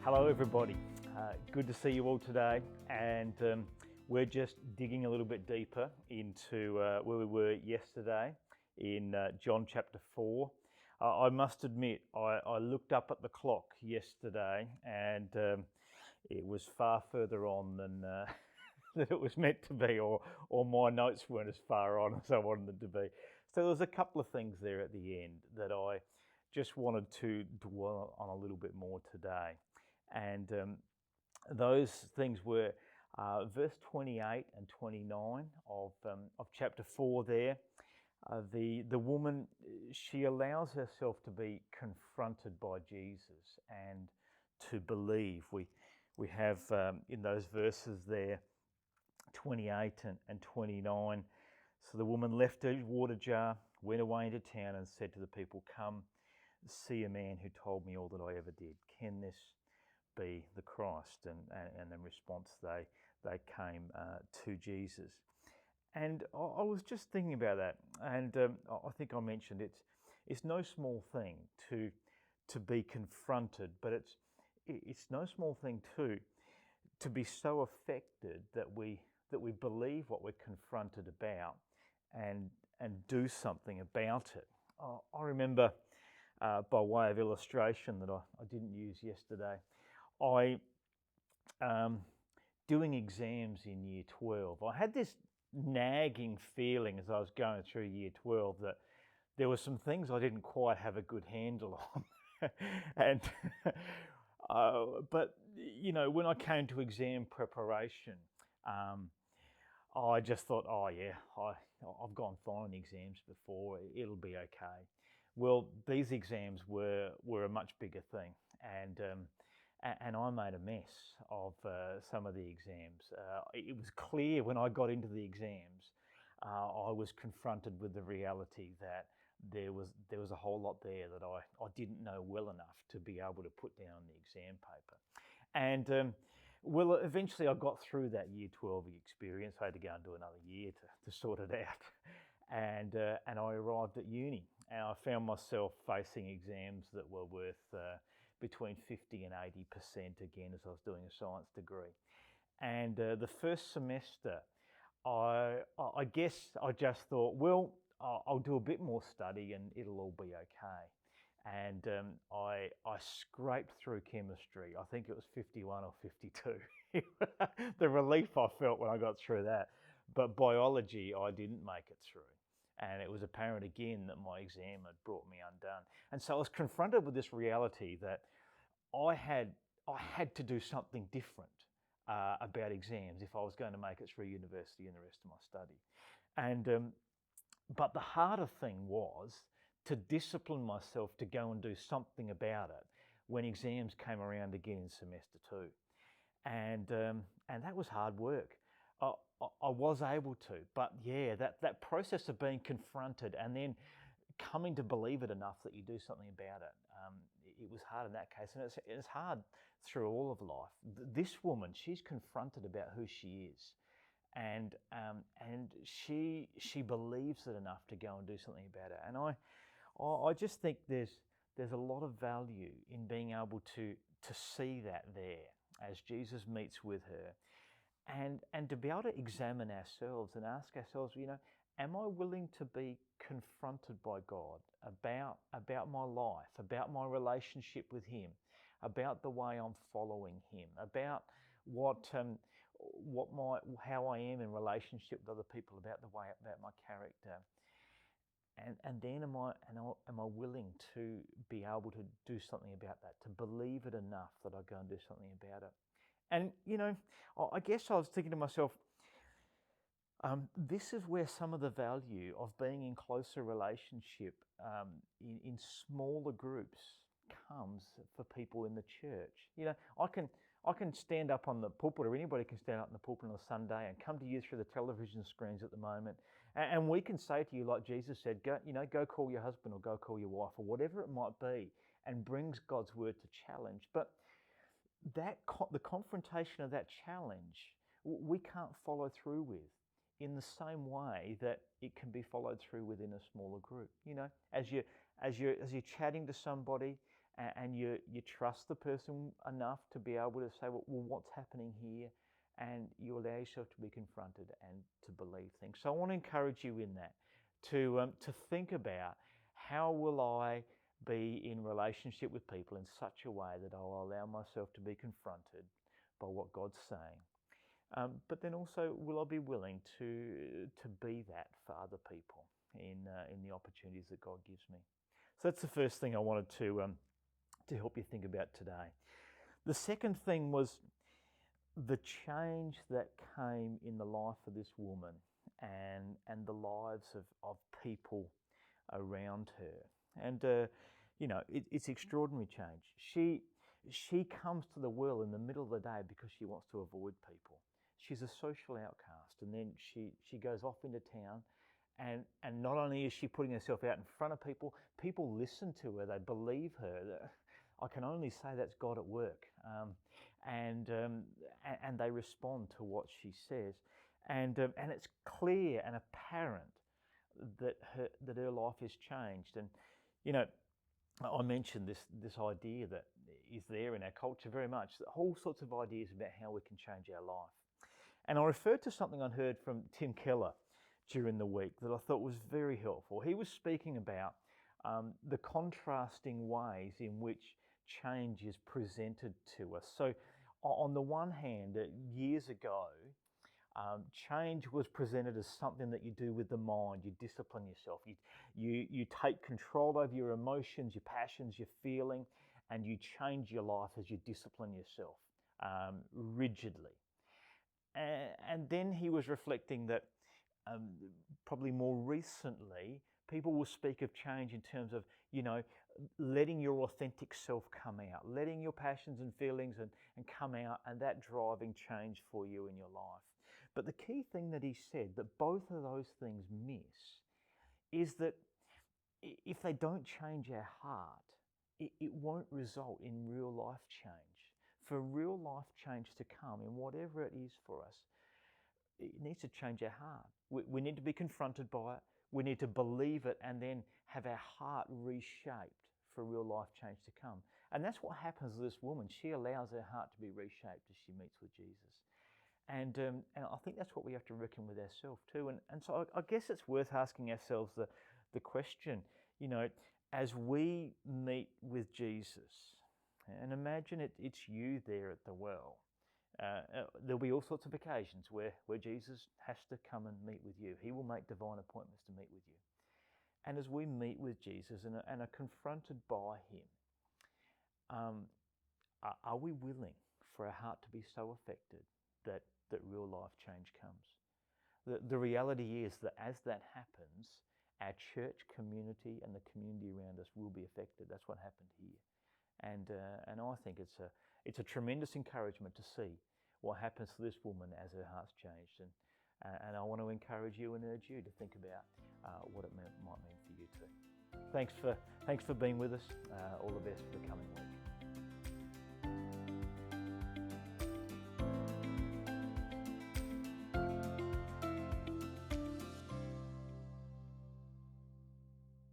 Hello everybody, good to see you all today, and we're just digging a little bit deeper into where we were yesterday in John chapter 4. I must admit, I looked up at the clock yesterday and it was far further on than that it was meant to be, or my notes weren't as far on as I wanted them to be. So there was a couple of things there at the end that I just wanted to dwell on a little bit more today. And those things were verse 28 and 29 of chapter 4 there. The woman, she allows herself to be confronted by Jesus and to believe. We have in those verses there, 28 and 29, so the woman left her water jar, went away into town and said to the people, "Come, see a man who told me all that I ever did. Can this be the Christ?" And in response they came to Jesus. And I was just thinking about that, and I think I mentioned it's no small thing to be confronted, but it's no small thing too to be so affected that we believe what we're confronted about and do something about it. I remember, by way of illustration that I didn't use yesterday, I doing exams in year 12. I had this nagging feeling as I was going through year 12 that there were some things I didn't quite have a good handle on. And but you know, when I came to exam preparation, I just thought, oh yeah, I've gone fine in exams before, it'll be okay. Well, these exams were a much bigger thing, and I made a mess of some of the exams. It was clear when I got into the exams, I was confronted with the reality that there was a whole lot there that I didn't know well enough to be able to put down on the exam paper. And well, eventually I got through that year 12 experience. I had to go and do another year to sort it out. And I arrived at uni, and I found myself facing exams that were worth between 50 and 80% again, as I was doing a science degree. And the first semester, I guess I just thought, well, I'll do a bit more study and it'll all be okay. And I scraped through chemistry. I think it was 51 or 52. The relief I felt when I got through that. But biology, I didn't make it through. And it was apparent again that my exam had brought me undone. And so I was confronted with this reality that I had to do something different about exams if I was going to make it through university and the rest of my study. And but the harder thing was to discipline myself to go and do something about it when exams came around again in semester 2. And that was hard work. I was able to, but yeah, that process of being confronted and then coming to believe it enough that you do something about it, it was hard in that case, and it's hard through all of life. This woman, she's confronted about who she is, and she believes it enough to go and do something about it. And I just think there's a lot of value in being able to see that there as Jesus meets with her. And to be able to examine ourselves and ask ourselves, you know, am I willing to be confronted by God about my life, about my relationship with Him, about the way I'm following Him, about how I am in relationship with other people, about my character, and then am I willing to be able to do something about that, to believe it enough that I go and do something about it. And, you know, I guess I was thinking to myself, this is where some of the value of being in closer relationship in smaller groups comes for people in the church. You know, I can stand up on the pulpit, or anybody can stand up on the pulpit on a Sunday and come to you through the television screens at the moment, and we can say to you, like Jesus said, go call your husband or go call your wife or whatever it might be, and brings God's word to challenge. But the confrontation of that challenge, we can't follow through with in the same way that it can be followed through within a smaller group. You know, as you're chatting to somebody, and you trust the person enough to be able to say, well, what's happening here? And you allow yourself to be confronted and to believe things. So I want to encourage you in that, to think about, how will I be in relationship with people in such a way that I'll allow myself to be confronted by what God's saying. But then also, will I be willing to be that for other people in the opportunities that God gives me? So that's the first thing I wanted to help you think about today. The second thing was the change that came in the life of this woman and the lives of people around her. And it's extraordinary change. She comes to the well in the middle of the day because she wants to avoid people. She's a social outcast, and then she goes off into town, and not only is she putting herself out in front of people, people listen to her, they believe her. I can only say that's God at work, and they respond to what she says, and it's clear and apparent that her life has changed. And I mentioned this idea that is there in our culture very much, all sorts of ideas about how we can change our life. And I referred to something I heard from Tim Keller during the week that I thought was very helpful. He was speaking about the contrasting ways in which change is presented to us. So on the one hand, years ago, change was presented as something that you do with the mind. You discipline yourself. You take control over your emotions, your passions, your feeling, and you change your life as you discipline yourself rigidly. And then he was reflecting that probably more recently, people will speak of change in terms of, letting your authentic self come out, letting your passions and feelings and come out, and that driving change for you in your life. But the key thing that he said that both of those things miss is that if they don't change our heart, it won't result in real life change. For real life change to come in whatever it is for us, it needs to change our heart. We need to be confronted by it. We need to believe it and then have our heart reshaped for real life change to come. And that's what happens to this woman. She allows her heart to be reshaped as she meets with Jesus. And I think that's what we have to reckon with ourselves too. And so I guess it's worth asking ourselves the question, as we meet with Jesus, and imagine it's you there at the well. There'll be all sorts of occasions where Jesus has to come and meet with you. He will make divine appointments to meet with you. And as we meet with Jesus and are confronted by him, are we willing for our heart to be so affected that real life change comes? The reality is that as that happens, our church community and the community around us will be affected. That's what happened here. And I think it's a tremendous encouragement to see what happens to this woman as her heart's changed. And I want to encourage you and urge you to think about what it might mean for you too. Thanks for being with us. All the best for the coming week.